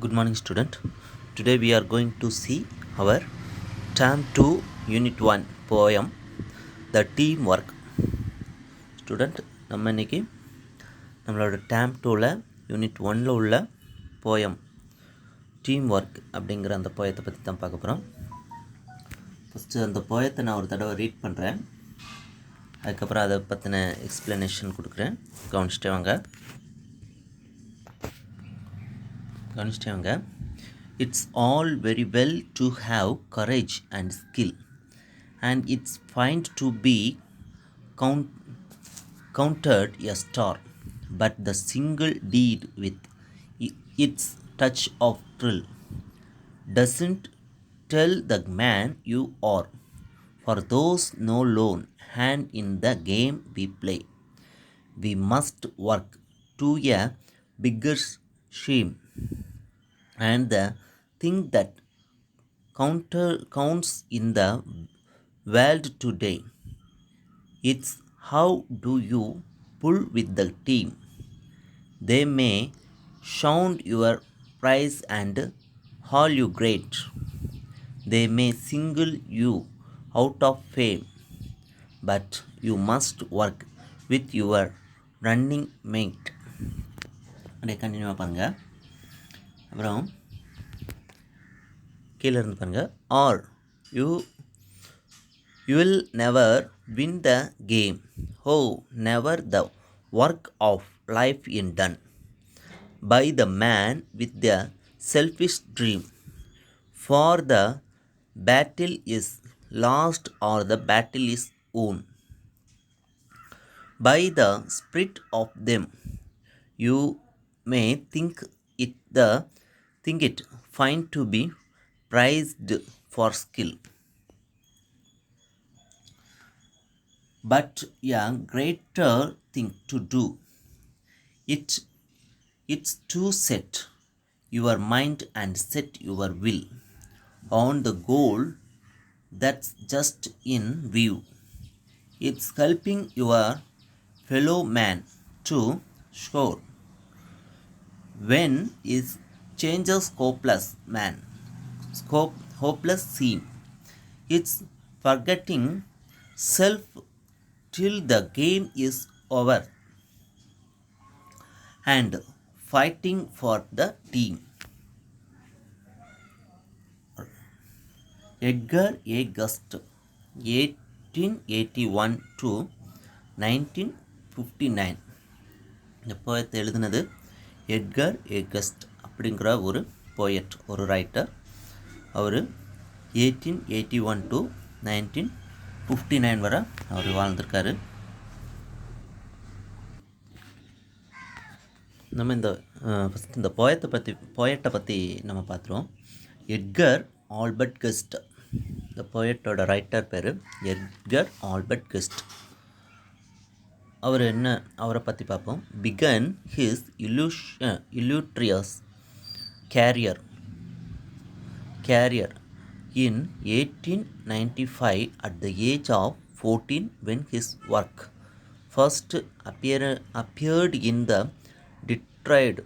Good morning, student. Today we are going to see our Term 2 Unit 1 poem, The Teamwork. Student, நம்ம இன்னைக்கு நம்மளோட Term 2ல unit 1ல் உள்ள poem team work அப்படிங்கிற அந்த போயத்தை பற்றி தான் பார்க்க போகிறோம். ஃபஸ்ட்டு அந்த போயத்தை நான் ஒரு தடவை ரீட் பண்ணுறேன். அதுக்கப்புறம் அதை பற்றின எக்ஸ்ப்ளனேஷன் கொடுக்குறேன். கவனிச்சிட்டே வாங்க. It's all very well to have courage and skill, and it's fine to be counted a star, but the single deed with its touch of thrill doesn't tell the man you are. For those no lone hand in the game we play, we must work to a bigger shame, and the thing that counts in the world today, it's how do you pull with the team. They may sound your prize and haul you great, they may single you out of fame, but you must work with your running mate. அப்படியே கண்டினியூவாக பாருங்கள். அப்புறம் கீழே இருந்து பாருங்கள். Are you will never win the game. Oh, never the work of life in done by the man with the selfish dream. For the battle is lost or the battle is won by the spirit of them. You may think it fine to be prized for skill, but a greater thing to do it's to set your mind and set your will on the goal that's just in view. It's helping your fellow man to score when is changes hopeless seem. It's forgetting self till the game is over and fighting for the team. Edgar A. Guest, 1881 to 1959. இந்த போயத்தை எழுதினது Edgar ஏ கஸ்ட் அப்படிங்கிற ஒரு poet, ஒரு writer. Our 1881 to 1959 வரை அவர் வாழ்ந்திருக்காரு. நம்ம இந்த போயட்டை பற்றி நம்ம பார்த்துருவோம். எட்கர் ஆல்பர்ட் கெஸ்ட், இந்த போயட்டோட ரைட்டர் பேர் எட்கர் ஆல்பர்ட் கெஸ்ட். அவரை பற்றி பார்ப்போம். Begin his illustrious career in 1895 at the age of 14 when his work first appeared in the Detroit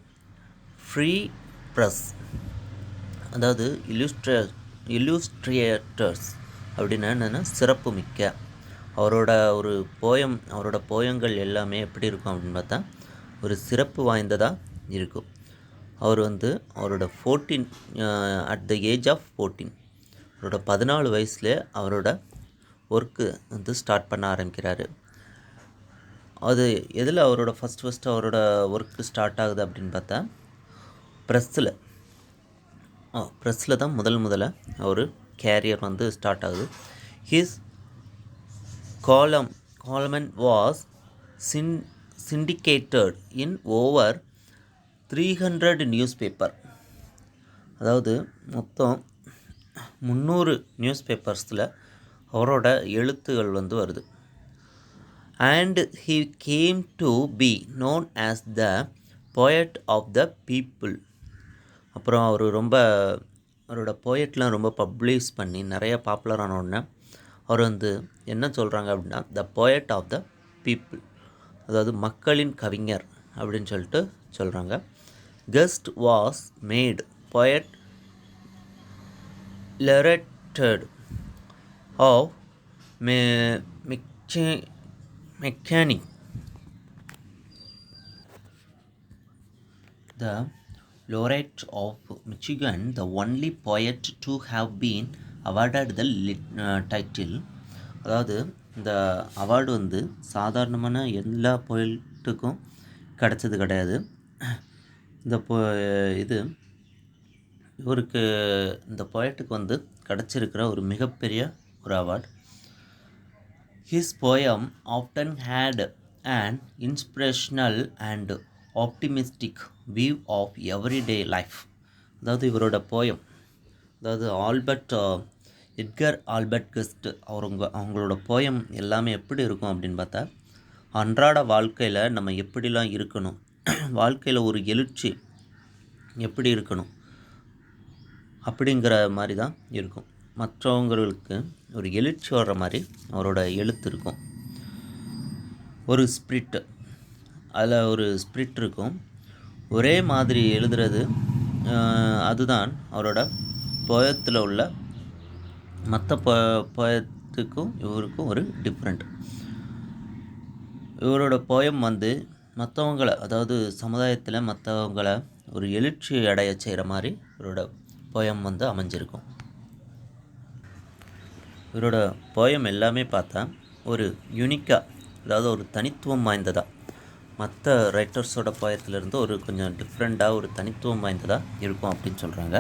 Free Press. அதாவது illustrators அப்படின்னா என்னென்னா சிறப்பு மிக்க. அவரோட போயங்கள் எல்லாமே எப்படி இருக்கும் அப்படின்னு பார்த்தா ஒரு சிறப்பு வாய்ந்ததாக இருக்கும். அவர் அவரோட 14 அட் த ஏஜ் ஆஃப் 14, அவரோட 14 வயசில் அவரோட ஒர்க்கு ஸ்டார்ட் பண்ண ஆரம்பிக்கிறாரு. அது எதில் அவரோட ஃபஸ்ட்டு அவரோட ஒர்க்கு ஸ்டார்ட் ஆகுது அப்படின்னு பார்த்தா ப்ரெஸ்ஸில் தான் முதல்ல அவர் கேரியர் ஸ்டார்ட் ஆகுது. His column was syndicated in over 300 newspaper. அதாவது மொத்தம் 300 நியூஸ் பேப்பர்ஸில் அவரோட எழுத்துகள் வருது. And he came to be known as the poet of the people. அப்புறம் அவரோட போயட்லாம் ரொம்ப பப்ளிஷ் பண்ணி நிறைய பாப்புலர் ஆன உடனே அவர் என்ன சொல்கிறாங்க அப்படின்னா the poet of the people, அதாவது மக்களின் கவிஞர் அப்படின்னு சொல்லிட்டு சொல்கிறாங்க. Guest was made poet laureate of mechanic. The laureate of Michigan, the only poet to have been awarded the title. அதாவது இந்த அவார்டு வந்து சாதாரணமான எல்லா போயிட்டுக்கும் கிடச்சது கிடையாது. இந்த இது இவருக்கு இந்த போயட்டுக்கு வந்து கிடச்சிருக்கிற ஒரு மிகப்பெரிய ஒரு award. His poem often had an inspirational and optimistic view of everyday life. அதாவது இவரோட போயம், அதாவது எட்கர் ஆல்பர்ட் கெஸ்ட் அவங்களோட போயம் எல்லாமே எப்படி இருக்கும் அப்படின்னு பார்த்தா, அன்றாட வாழ்க்கையில் நம்ம எப்படிலாம் இருக்கணும், வாழ்க்கையில் ஒரு எழுச்சி எப்படி இருக்கணும் அப்படிங்கிற மாதிரி தான் இருக்கும். மற்றவங்களுக்கு ஒரு எழுச்சி வர்ற மாதிரி அவரோட எழுத்து இருக்கும். ஒரு ஸ்பிரிட், அதில் ஒரு ஸ்பிரிட் இருக்கும். ஒரே மாதிரி எழுதுறது, அதுதான் அவரோட போயத்தில் உள்ள மற்ற போயத்துக்கும் இவருக்கும் ஒரு டிஃப்ரெண்ட். இவரோட போயம் வந்து மற்றவங்களை, அதாவது சமுதாயத்தில் மற்றவங்களை ஒரு எழுச்சி அடைய செய்கிற மாதிரி இவரோட போயம் வந்து அமைஞ்சிருக்கும். இவரோட போயம் எல்லாமே பார்த்தா ஒரு யூனிக்காக, அதாவது ஒரு தனித்துவம் வாய்ந்ததாக, மற்ற ரைட்டர்ஸோட போயத்திலிருந்து ஒரு கொஞ்சம் டிஃப்ரெண்ட்டாக ஒரு தனித்துவம் வாய்ந்ததாக இருக்கும் அப்படின்னு சொல்கிறாங்க.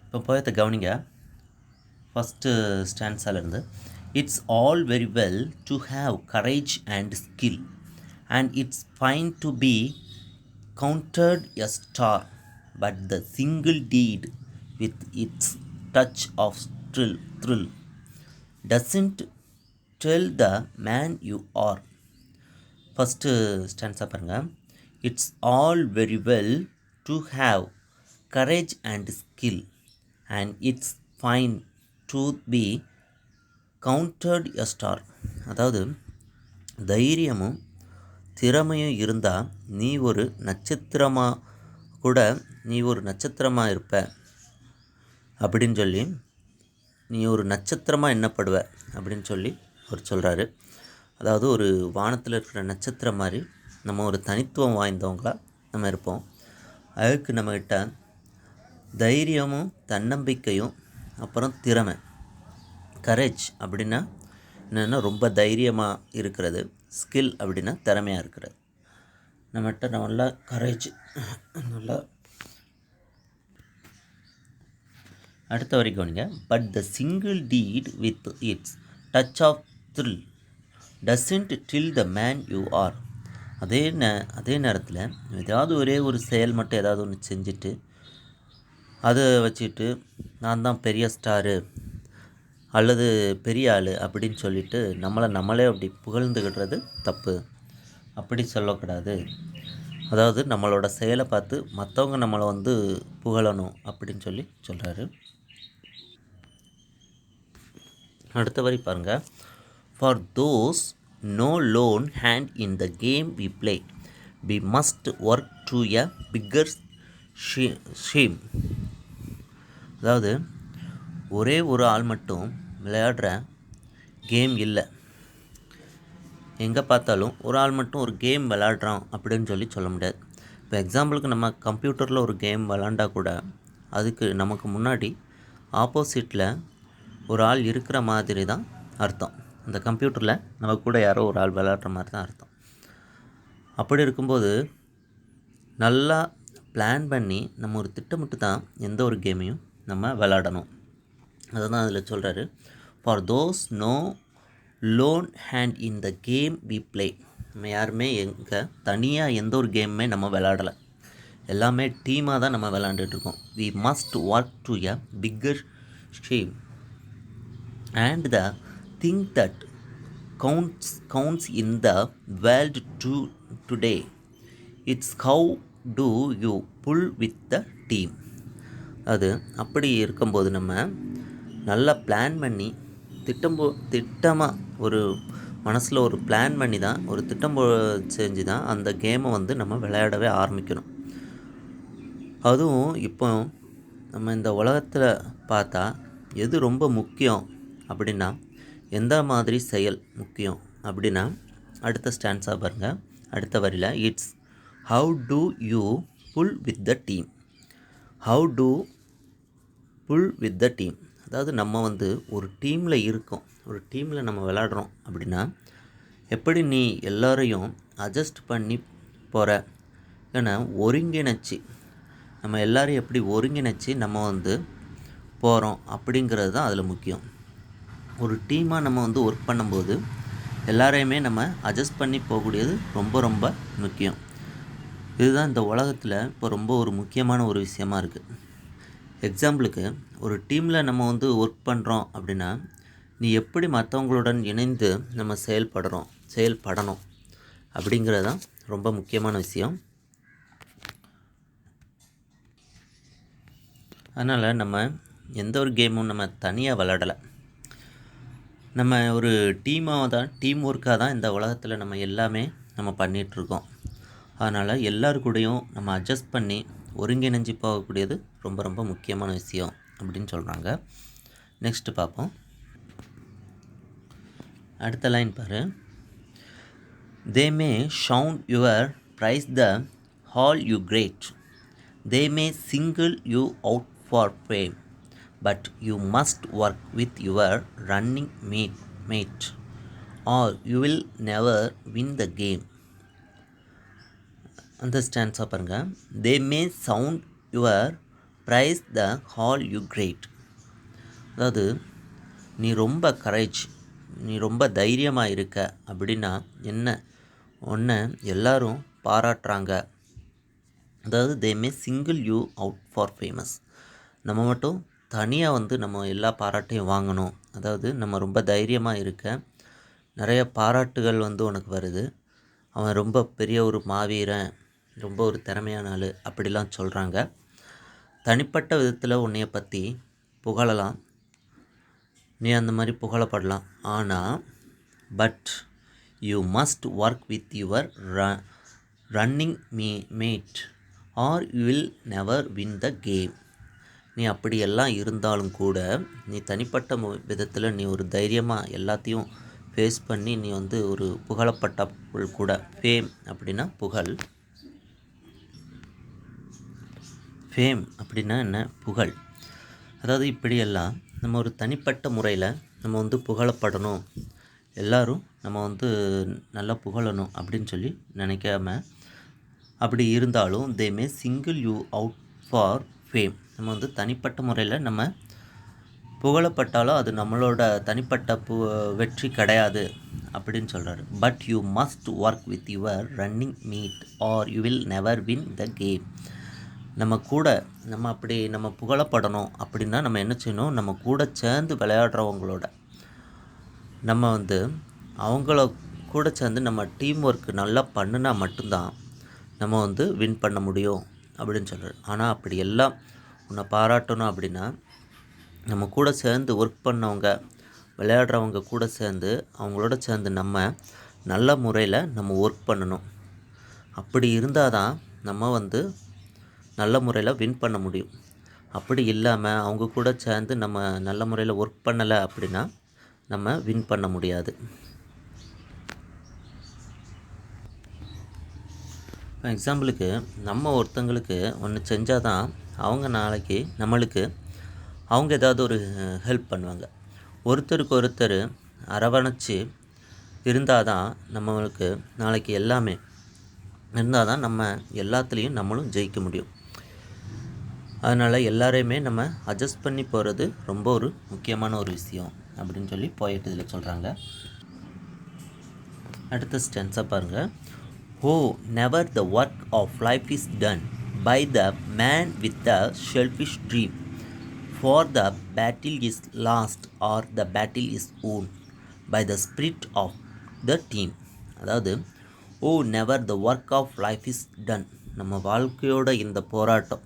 இப்போ போயத்தை கவனிங்க. ஃபஸ்ட்டு ஸ்டான்ஸாலேருந்து, it's all very well to have courage and skill and it's fine to be counted a star, but the single deed with its touch of thrill doesn't tell the man you are. First stanza பாருங்க. It's all very well to have courage and skill and it's fine to be counted a star. அதாவது தைரியமும் திறமையும் இருந்தால் நீ ஒரு நட்சத்திரமாக இருப்ப அப்படின்னு சொல்லி, நீ ஒரு நட்சத்திரமாக எண்ணப்படுவ அப்படின்னு சொல்லி அவர் சொல்கிறாரு. அதாவது ஒரு வானத்தில் இருக்கிற நட்சத்திரம் மாதிரி நம்ம ஒரு தனித்துவம் வாய்ந்தவங்களாக நம்ம இருப்போம். அதுக்கு நம்மக்கிட்ட தைரியமும் தன்னம்பிக்கையும் அப்புறம் திறமை, கரேஜ் அப்படின்னா என்னென்னா ரொம்ப தைரியமாக இருக்கிறது, ஸ்கில் அப்படின்னா திறமையாக இருக்கிறது. நம்மகிட்ட நல்லா கரேஜ், நல்லா. அடுத்த வரைக்கும் கவனிங்க. But the single deed with its touch of thrill doesn't tell the man you are. அதே நேரத்தில் ஏதாவது ஒரே ஒரு செயல் மட்டும் ஏதாவது ஒன்று செஞ்சுட்டு அதை வச்சுட்டு நான் தான் பெரிய ஸ்டாரு அல்லது பெரிய ஆள் அப்படின்னு சொல்லிட்டு நம்மளே அப்படி புகழ்ந்துக்கிடுறது தப்பு. அப்படி சொல்லக்கூடாது. அதாவது நம்மளோட செயலை பார்த்து மற்றவங்க நம்மளை வந்து புகழணும் அப்படின்னு சொல்லி சொல்கிறாரு. அடுத்த வரி பாருங்கள். For those no lone hand in the game we play we must work to a bigger scheme. அதாவது ஒரே ஒரு ஆள் மட்டும் விளையாடுற கேம் இல்லை. எங்கே பார்த்தாலும் ஒரு ஆள் மட்டும் ஒரு கேம் விளையாடுறான் அப்படின்னு சொல்லி சொல்ல முடியாது. இப்போ எக்ஸாம்பிளுக்கு நம்ம கம்ப்யூட்டரில் ஒரு கேம் விளாண்டா கூட அதுக்கு நமக்கு முன்னாடி ஆப்போசிட்டில் ஒரு ஆள் இருக்கிற மாதிரி தான் அர்த்தம். அந்த கம்ப்யூட்டரில் நம்ம கூட யாரோ ஒரு ஆள் விளையாடுற மாதிரி தான் அர்த்தம். அப்படி இருக்கும்போது நல்லா பிளான் பண்ணி நம்ம ஒரு திட்டமிட்டு தான் எந்த ஒரு கேமையும் நம்ம விளையாடணும். அதை தான் அதில் சொல்கிறாரு. For those no lone hand in the game we play. நம்ம யாருமே தனியாக எந்த ஒரு கேமுமே நம்ம விளையாடலை, எல்லாமே டீமாக தான் நம்ம விளையாண்டுட்ருக்கோம். We must work to a bigger scheme and the thing that counts in the world today, it's how do you pull with the team. அது அப்படி இருக்கும்போது நம்ம நல்லா பிளான் பண்ணி திட்டமாக ஒரு மனசில் ஒரு பிளான் பண்ணி தான், ஒரு திட்டம் செஞ்சு தான் அந்த கேமை வந்து நம்ம விளையாடவே ஆரம்பிக்கணும். அதுவும் இப்போ நம்ம இந்த உலகத்தில் பார்த்தா எது ரொம்ப முக்கியம் அப்படின்னா, எந்த மாதிரி செயல் முக்கியம் அப்படின்னா, அடுத்த ஸ்டான்ஸாக பாருங்கள், அடுத்த வரியில் it's how do you pull with the team. How do pull with the team, அதாவது நம்ம வந்து ஒரு டீமில் இருக்கோம், ஒரு டீமில் நம்ம விளையாடுறோம் அப்படின்னா எப்படி நீ எல்லோரையும் அட்ஜஸ்ட் பண்ணி போகிற, ஏன்னா ஒருங்கிணைச்சி நம்ம எல்லோரையும் எப்படி ஒருங்கிணைச்சி நம்ம வந்து போகிறோம் அப்படிங்கிறது தான் அதில் முக்கியம். ஒரு டீமாக நம்ம வந்து ஒர்க் பண்ணும்போது எல்லாரையுமே நம்ம அட்ஜஸ்ட் பண்ணி போகக்கூடியது ரொம்ப ரொம்ப முக்கியம். இதுதான் இந்த உலகத்தில் இப்போ ரொம்ப ஒரு முக்கியமான ஒரு விஷயமா இருக்குது. எக்ஸாம்பிளுக்கு ஒரு டீமில் நம்ம வந்து ஒர்க் பண்ணுறோம் அப்படின்னா, நீ எப்படி மற்றவங்களுடன் இணைந்து நம்ம செயல்படணும் அப்படிங்கிறது தான் ரொம்ப முக்கியமான விஷயம். அதனால் நம்ம எந்த ஒரு கேமும் நம்ம தனியாக விளையாடலை, நம்ம ஒரு டீம் ஒர்க்காக தான் இந்த உலகத்தில் நம்ம எல்லாமே நம்ம பண்ணிகிட்ருக்கோம். அதனால் எல்லாரு கூடயும் நம்ம அட்ஜஸ்ட் பண்ணி ஒருங்கிணைஞ்சு போகக்கூடியது ரொம்ப ரொம்ப முக்கியமான விஷயம் அப்படின்னு சொல்கிறாங்க. நெக்ஸ்ட்டு பார்ப்போம். அடுத்த லைன் பாரு. They may shout your praise the all you great. They may single you out for fame, but you must work with your running mate, or you will never win the game. அந்த ஸ்டான்ஸாக பாருங்கள். They may sound your praise the all you great. அதாவது நீ ரொம்ப courage, நீ ரொம்ப தைரியமாக இருக்க அப்படின்னா என்ன, ஒன்றை எல்லாரும் பாராட்டுறாங்க. அதாவது they may single you out for famous, நம்ம மட்டும் தனியாக வந்து நம்ம எல்லா பாராட்டையும் வாங்கணும். அதாவது நம்ம ரொம்ப தைரியமாக இருக்க, நிறைய பாராட்டுகள் வந்து உனக்கு வருது, அவன் ரொம்ப பெரிய ஒரு மாவீரன், ரொம்ப ஒரு திறமையான ஆள் அப்படிலாம் சொல்கிறாங்க. தனிப்பட்ட விதத்தில் உன்னைய பற்றி புகழலாம், நீ அந்த மாதிரி புகழப்படலாம். ஆனால் but you must work with your running mate or you will never win the game. நீ அப்படியெல்லாம் இருந்தாலும் கூட நீ தனிப்பட்ட விதத்தில் நீ ஒரு தைரியமாக எல்லாத்தையும் ஃபேஸ் பண்ணி நீ வந்து ஒரு புகழப்பட்ட கூட, ஃபேம் அப்படின்னா புகழ், ஃபேம் அப்படின்னா என்ன, புகழ். அதாவது இப்படியெல்லாம் நம்ம ஒரு தனிப்பட்ட முறையில் நம்ம வந்து புகழப்படணும், எல்லோரும் நம்ம வந்து நல்லா புகழணும் அப்படின்னு சொல்லி நினைக்காம, அப்படி இருந்தாலும் they may single you out for fame, நம்ம வந்து தனிப்பட்ட முறையில் நம்ம புகழப்பட்டாலும் அது நம்மளோட தனிப்பட்ட வெற்றி கிடையாது அப்படின்னு சொல்கிறாரு. But you must work with your running meet R you will never win the game. நம்ம கூட நம்ம புகழப்படணும் அப்படின்னா நம்ம என்ன செய்யணும், நம்ம கூட சேர்ந்து விளையாடுறவங்களோட நம்ம வந்து அவங்கள கூட சேர்ந்து நம்ம டீம் ஒர்க் நல்லா பண்ணினா மட்டும்தான் நம்ம வந்து வின் பண்ண முடியும் அப்படின்னு சொல்கிறார். ஆனால் அப்படி எல்லாம் உன்னை பாராட்டணும் அப்படின்னா நம்ம கூட சேர்ந்து ஒர்க் பண்ணவங்க, விளையாடுறவங்க கூட சேர்ந்து அவங்களோட சேர்ந்து நம்ம நல்ல முறையில் நம்ம ஒர்க் பண்ணணும். அப்படி இருந்தால் தான் நம்ம வந்து நல்ல முறையில் வின் பண்ண முடியும். அப்படி இல்லாமல் அவங்க கூட சேர்ந்து நம்ம நல்ல முறையில் ஒர்க் பண்ணலை அப்படின்னா நம்ம வின் பண்ண முடியாது. இப்போ எக்ஸாம்பிளுக்கு நம்ம ஒருத்தங்களுக்கு ஒன்று செஞ்சால் தான் அவங்க நாளைக்கு நம்மளுக்கு அவங்க ஏதாவது ஒரு ஹெல்ப் பண்ணுவாங்க. ஒருத்தருக்கு ஒருத்தர் அரவணைச்சி இருந்தால் தான் நம்மளுக்கு நாளைக்கு எல்லாமே இருந்தால் தான் நம்ம எல்லாத்துலேயும் நம்மளும் ஜெயிக்க முடியும். அதனால் எல்லாரையுமே நம்ம அட்ஜஸ்ட் பண்ணி போகிறது ரொம்ப ஒரு முக்கியமான ஒரு விஷயம் அப்படின்னு சொல்லி போயிட்டு இதில் சொல்கிறாங்க. அடுத்த ஸ்டென்ஸாக பாருங்கள். Oh never the work of life is done by the man with the selfish dream, for the battle is lost or the battle is won by the spirit of the team. அதாவது oh never the work of life is done, நம்ம வாழ்க்கையோட இந்த போராட்டம்,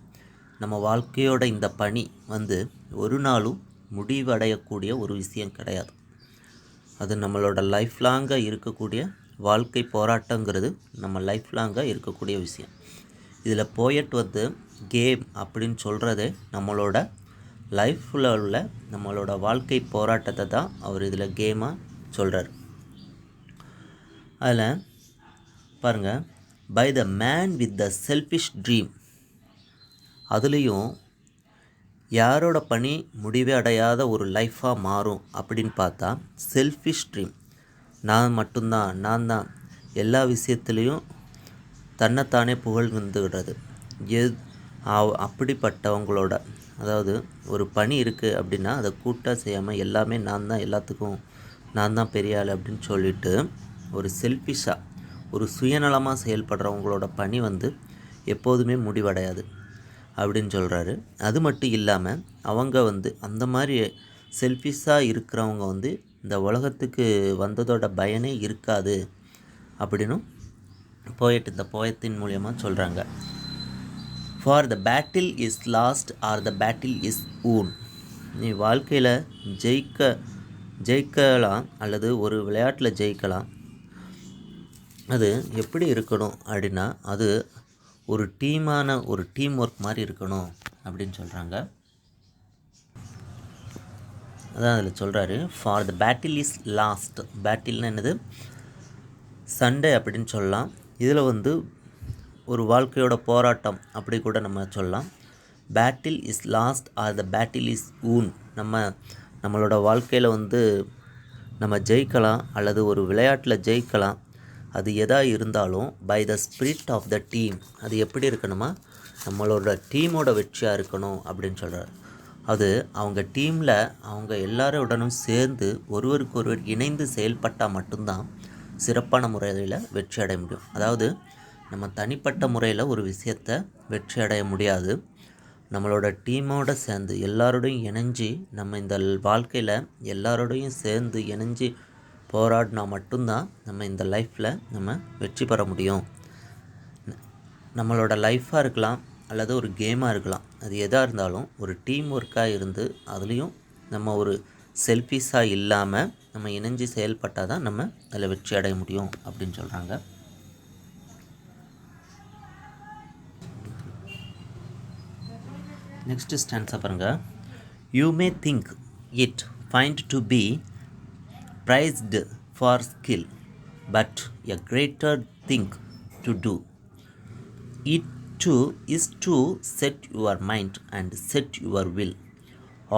நம்ம வாழ்க்கையோட இந்த பணி வந்து ஒரு நாளும் முடிவடையக்கூடிய ஒரு விஷயம் கிடையாது. அது நம்மளோட லைஃப் லாங்காக இருக்கக்கூடிய வாழ்க்கை போராட்டங்கிறது நம்ம லைஃப் லாங்காக இருக்கக்கூடிய விஷயம். இதில் போயட் வந்து கேம் அப்படின்னு சொல்கிறதே நம்மளோட லைஃப்பில் உள்ள நம்மளோட வாழ்க்கை போராட்டத்தை தான் அவர் இதில் கேமாக சொல்கிறார். அதில் பாருங்கள், by the man with the selfish dream, அதுலேயும் யாரோட பணி முடிவே அடையாத ஒரு லைஃபாக மாறும் அப்படின்னு பார்த்தா செல்ஃபிஷ் ட்ரீம், நான் மட்டும்தான், நான் தான் எல்லா விஷயத்துலேயும் தன்னைத்தானே புகழ்ந்துவிடுறது. அப்படிப்பட்டவங்களோட, அதாவது ஒரு பணி இருக்குது அப்படின்னா அதை கூட்டாக செய்யாமல் எல்லாமே நான் தான், எல்லாத்துக்கும் நான் தான் பெரிய ஆள் அப்படின்னு சொல்லிட்டு ஒரு செல்ஃபிஷாக ஒரு சுயநலமாக செயல்படுறவங்களோட பணி வந்து எப்போதுமே முடிவடையாது அப்படின்னு சொல்கிறாரு. அது மட்டும் இல்லாமல் அவங்க வந்து அந்த மாதிரி செல்ஃபிஷாக இருக்கிறவங்க வந்து இந்த உலகத்துக்கு வந்ததோட பயனே இருக்காது அப்படின்னும் இந்த போயத்தின் மூலியமாக சொல்கிறாங்க. For the battle is lost or the battle is ஊன். நீ வாழ்க்கையில் ஜெயிக்கலாம் அல்லது ஒரு விளையாட்டில் ஜெயிக்கலாம். அது எப்படி இருக்கணும் அப்படின்னா அது ஒரு டீம் ஒர்க் மாதிரி இருக்கணும் அப்படின்னு சொல்கிறாங்க. அதான் அதில் சொல்கிறாரு, for the battle is lost. பேட்டில்னா என்னது? சண்டே அப்படின்னு சொல்லலாம். இதில் வந்து ஒரு வாழ்க்கையோட போராட்டம் அப்படி கூட நம்ம சொல்லலாம். Battle is lost or the battle is ஊன். நம்மளோட வாழ்க்கையில் வந்து நம்ம ஜெயிக்கலாம் அல்லது ஒரு விளையாட்டில் ஜெயிக்கலாம். அது எதாக இருந்தாலும் by the spirit of the team, அது எப்படி இருக்கணுமா, நம்மளோட டீமோட வெற்றியாக இருக்கணும் அப்படின்னு சொல்கிறார். அது அவங்க டீமில் அவங்க எல்லாரோடனும் சேர்ந்து ஒருவருக்கு ஒருவர் இணைந்து செயல்பட்டால் மட்டும்தான் சிறப்பான முறையில் வெற்றி அடைய முடியும். அதாவது நம்ம தனிப்பட்ட முறையில் ஒரு விஷயத்தை வெற்றி அடைய முடியாது. நம்மளோட டீமோடு சேர்ந்து எல்லாரோடையும் இணைஞ்சி நம்ம இந்த வாழ்க்கையில் எல்லாரோடையும் சேர்ந்து இணைஞ்சி போராடினா மட்டும்தான் நம்ம இந்த லைஃப்பில் நம்ம வெற்றி பெற முடியும். நம்மளோட லைஃப்பாக இருக்கலாம் அல்லது ஒரு கேமாக இருக்கலாம், அது எதாக இருந்தாலும் ஒரு டீம் ஒர்க்காக இருந்து அதுலேயும் நம்ம ஒரு செல்ஃபிஷாக இல்லாமல் நம்ம இணைஞ்சு செயல்பட்டால் தான் நம்ம அதில் வெற்றி அடைய முடியும் அப்படின்னு சொல்கிறாங்க. நெக்ஸ்ட் ஸ்டான்ஸா பாருங்க. You may think it find to be prized for skill, but a greater thing to do it too is to set your mind and set your will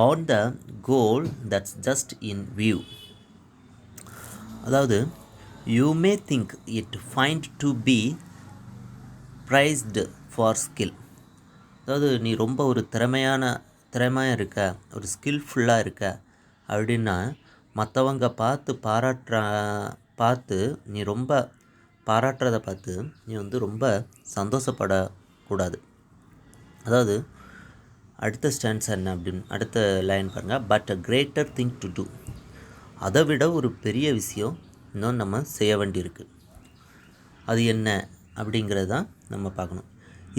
on the goal that's just in view. அதாவது you may think it find to be prized for skill, அதாவது நீ ரொம்ப ஒரு திறமையாக இருக்க, ஒரு ஸ்கில்ஃபுல்லாக இருக்க அப்படின்னா மற்றவங்க பார்த்து நீ ரொம்ப பாராட்டுறதை பார்த்து நீ வந்து ரொம்ப சந்தோஷப்படக்கூடாது. அதாவது அடுத்த ஸ்டான்ஸ் என்ன அப்படின்னு அடுத்த லைன் பாருங்கள். But a greater thing to do, அதை விட ஒரு பெரிய விஷயம் இன்னும் நம்ம செய்ய வேண்டியிருக்கு. அது என்ன அப்படிங்கிறது தான் நம்ம பார்க்கணும்.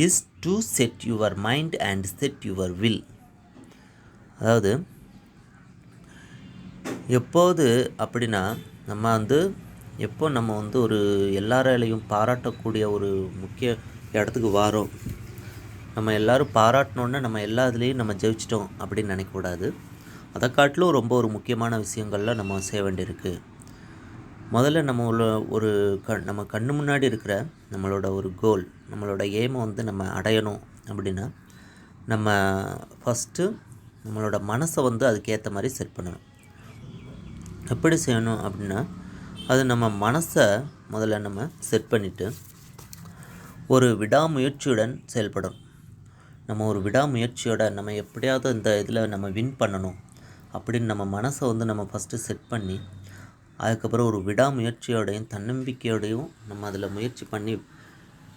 Is to set your mind and set your will. அதாவது எப்போது அப்படின்னா நம்ம வந்து ஒரு எல்லாராலையும் பாராட்டக்கூடிய ஒரு முக்கிய இடத்துக்கு வரோம். நம்ம எல்லோரும் பாராட்டினோன்னா நம்ம எல்லா இதுலேயும் நம்ம ஜெயிச்சிட்டோம் அப்படின்னு நினைக்கக்கூடாது. அதை காட்டிலும் ரொம்ப ஒரு முக்கியமான விஷயங்களில் நம்ம செய்ய வேண்டியிருக்கு. முதல்ல நம்ம கண்ணு முன்னாடி இருக்கிற நம்மளோட ஒரு கோல், நம்மளோட எய்மை வந்து நம்ம அடையணும் அப்படின்னா நம்ம ஃபஸ்ட்டு நம்மளோட மனசை வந்து அதுக்கேற்ற மாதிரி செட் பண்ணணும். எப்படி செய்யணும் அப்படின்னா அது நம்ம மனசை முதல்ல நம்ம செட் பண்ணிவிட்டு ஒரு விடாமுயற்சியுடன் செயல்படணும். நம்ம ஒரு விடாமுயற்சியோட நம்ம எப்படியாவது இந்த இதில் நம்ம வின் பண்ணணும் அப்படின்னு நம்ம மனசை வந்து நம்ம ஃபஸ்ட்டு செட் பண்ணி அதுக்கப்புறம் ஒரு விடாமுயற்சியோடையும் தன்னம்பிக்கையோடையும் நம்ம அதில் முயற்சி பண்ணி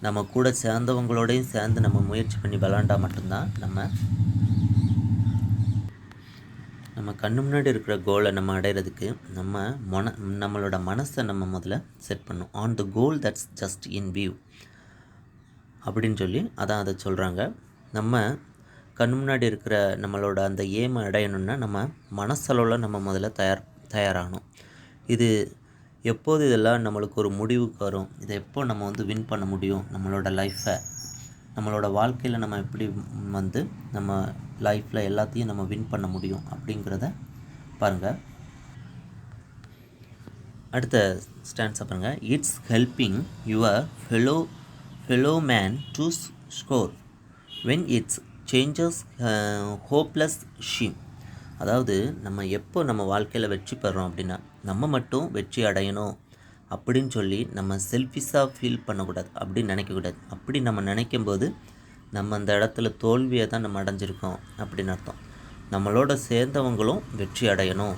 நம்ம கூட சேர்ந்தவங்களோடையும் சேர்ந்து நம்ம முயற்சி பண்ணி விளாண்டா மட்டும்தான் நம்ம கண்ணு முன்னாடி இருக்கிற கோலை நம்ம அடைகிறதுக்கு நம்மளோட மனசை நம்ம முதல்ல செட் பண்ணணும். On the goal that's just in view அப்படின்னு சொல்லி அதை சொல்கிறாங்க. நம்ம கண்ணு முன்னாடி இருக்கிற நம்மளோட அந்த ஏமை அடையணுன்னா நம்ம மனசளவில் நம்ம முதல்ல தயாராகணும். இது எப்போது இதெல்லாம் நம்மளுக்கு ஒரு முடிவுக்கு வரும், இதை எப்போ நம்ம வந்து வின் பண்ண முடியும், நம்மளோட லைஃப்பை, நம்மளோட வாழ்க்கையில் நம்ம எப்படி வந்து நம்ம லைஃப்பில் எல்லாத்தையும் நம்ம வின் பண்ண முடியும் அப்படிங்கிறத பாருங்கள். அடுத்த ஸ்டான்ஸை பாருங்கள். It's helping your fellow man to score when its chances hopeless seem. அதாவது நம்ம எப்போ நம்ம வாழ்க்கையில் வெற்றி பெறோம் அப்படின்னா நம்ம மட்டும் வெற்றி அடையணும் அப்படின்னு சொல்லி நம்ம செல்ஃபிஷாக ஃபீல் பண்ணக்கூடாது, அப்படின்னு நினைக்கக்கூடாது. அப்படி நம்ம நினைக்கும்போது நம்ம அந்த இடத்துல தோல்வியை தான் நம்ம அடைஞ்சிருக்கோம் அப்படின்னு அர்த்தம். நம்மளோட சேர்ந்தவங்களும் வெற்றி அடையணும்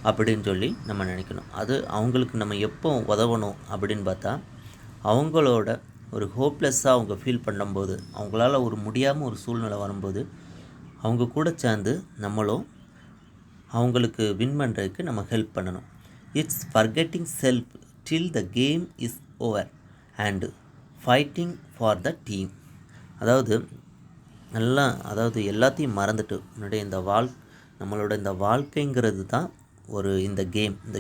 அப்படின்னு சொல்லி நம்ம நினைக்கணும். அது அவங்களுக்கு நம்ம எப்போ உதவணும் அப்படின்னு பார்த்தா அவங்களோட ஒரு ஹோப்லெஸ்ஸாக அவங்க ஃபீல் பண்ணும்போது, அவங்களால ஒரு முடியாமல் ஒரு சூழ்நிலை வரும்போது அவங்க கூட சேர்ந்து நம்மளும் அவங்களுக்கு வின் பண்ணுறதுக்கு நம்ம ஹெல்ப் பண்ணணும். It's forgetting self till the game is over and fighting for the team. அதாவது எல்லாத்தையும் மறந்துட்டு முன்னாடி நம்மளோட இந்த வாழ்க்கைங்கிறது தான் இந்த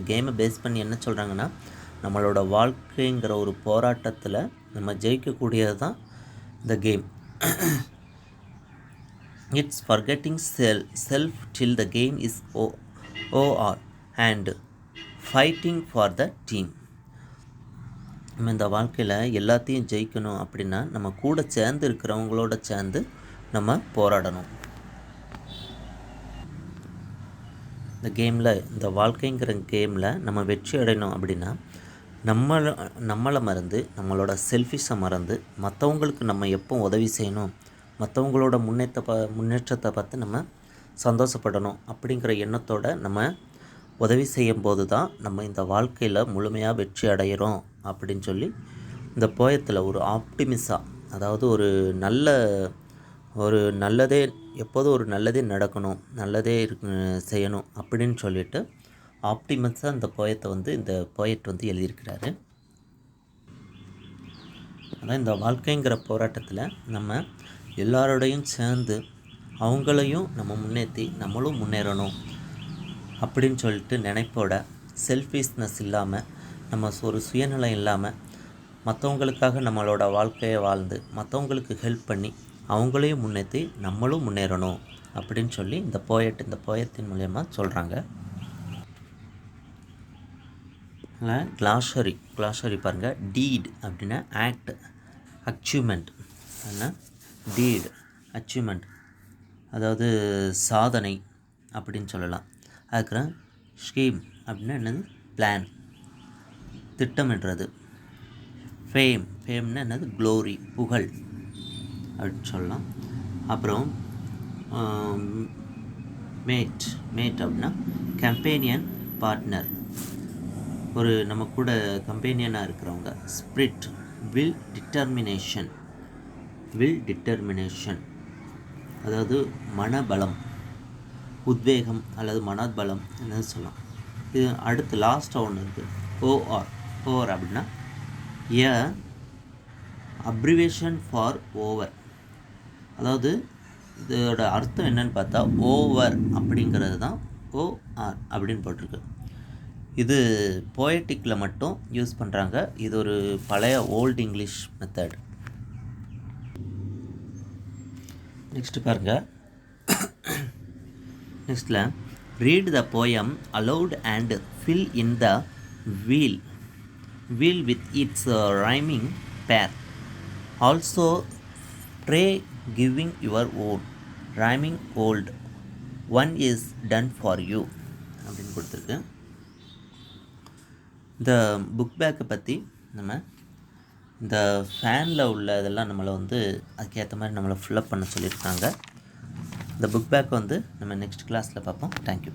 கேமை பேஸ் பண்ணி என்ன சொல்கிறாங்கன்னா, நம்மளோட வாழ்க்கைங்கிற ஒரு போராட்டத்தில் நம்ம ஜெயிக்கக்கூடியது தான் இந்த game. It's forgetting self till the game is OR and fighting for the team. நம்ம இந்த வாழ்க்கையில் எல்லாத்தையும் ஜெயிக்கணும் அப்படின்னா நம்ம கூட சேர்ந்து இருக்கிறவங்களோட சேர்ந்து நம்ம போராடணும். இந்த வாழ்க்கைங்கிற கேமில் நம்ம வெற்றி அடையணும் அப்படின்னா நம்மளை மறந்து, நம்மளோட செல்ஃபிஷை மறந்து, மற்றவங்களுக்கு நம்ம எப்போ உதவி செய்யணும், மற்றவங்களோட முன்னேற்றத்தை பார்த்து நம்ம சந்தோஷப்படணும் அப்படிங்கிற எண்ணத்தோடு நம்ம உதவி செய்யும் போது தான் நம்ம இந்த வாழ்க்கையில் முழுமையாக வெற்றி அடைகிறோம் அப்படின்னு சொல்லி இந்த போயத்தில் ஒரு ஆப்டிமிஸாக, அதாவது எப்போதும் ஒரு நல்லதே நடக்கணும், நல்லதே செய்யணும் அப்படின்னு சொல்லிட்டு ஆப்டிமஸாக இந்த போயட் வந்து எழுதியிருக்கிறாரு. ஆனால் இந்த வாழ்க்கைங்கிற போராட்டத்தில் நம்ம எல்லாரோடையும் சேர்ந்து அவங்களையும் நம்ம முன்னேற்றி நம்மளும் முன்னேறணும் அப்படின்னு சொல்லிட்டு நினைப்போட, செல்ஃபிஷ்னஸ் இல்லாமல், நம்ம ஒரு சுயநலம் இல்லாமல் மற்றவங்களுக்காக நம்மளோட வாழ்க்கையை வாழ்ந்து மற்றவங்களுக்கு ஹெல்ப் பண்ணி அவங்களையும் முன்னேற்றி நம்மளும் முன்னேறணும் அப்படின்னு சொல்லி இந்த போயத்தின் மூலயமா சொல்கிறாங்க. கிளாஷரி பாருங்கள். டீட் அப்படின்னா ஆக்ட், அச்சீவ்மெண்ட். டீட் அச்சீவ்மெண்ட் அதாவது சாதனை அப்படின்னு சொல்லலாம். அதுக்கப்புறம் ஸ்கீம் அப்படின்னா என்னது, பிளான், திட்டமிடுறது. ஃபேம்னா என்னது, க்ளோரி, புகழ் அப்படின்னு சொல்லலாம். அப்புறம் மேட் அப்படின்னா கம்பேனியன், பார்ட்னர், ஒரு நம்ம கூட கம்பேனியனாக இருக்கிறவங்க. ஸ்பிரிட், வில் டிட்டர்மினேஷன் அதாவது மனபலம், உத்வேகம் அல்லது மனபலம் என்ன சொல்லலாம். இது அடுத்து லாஸ்ட்டாக ஒன்று இருக்குது, ஓஆர் அப்படின்னா அப்ரிவேஷன் ஃபார் ஓவர். அதாவது இதோட அர்த்தம் என்னன்னு பார்த்தா ஓவர் அப்படிங்கிறது தான் ஓஆர் அப்படின்னு போட்டிருக்கு. இது போயட்டிக்கில் மட்டும் யூஸ் பண்ணுறாங்க. இது ஒரு பழைய ஓல்டு இங்கிலீஷ் மெத்தட். நெக்ஸ்ட்டு பாருங்கள். நெக்ஸ்ட்டில் read the poem aloud and fill in the wheel with its rhyming pair. Also try giving your own rhyming word one is done for you அப்படின்னு கொடுத்துருக்கு. இந்த புக் பேக்கை பற்றி நம்ம இந்த ஃபேனில் உள்ள இதெல்லாம் நம்மளை வந்து அதுக்கேற்ற மாதிரி நம்மளை ஃபில்லப் பண்ண சொல்லியிருக்காங்க. இந்த புக் பேக்கை வந்து நம்ம நெக்ஸ்ட் கிளாஸில் பார்ப்போம். தேங்க்யூ.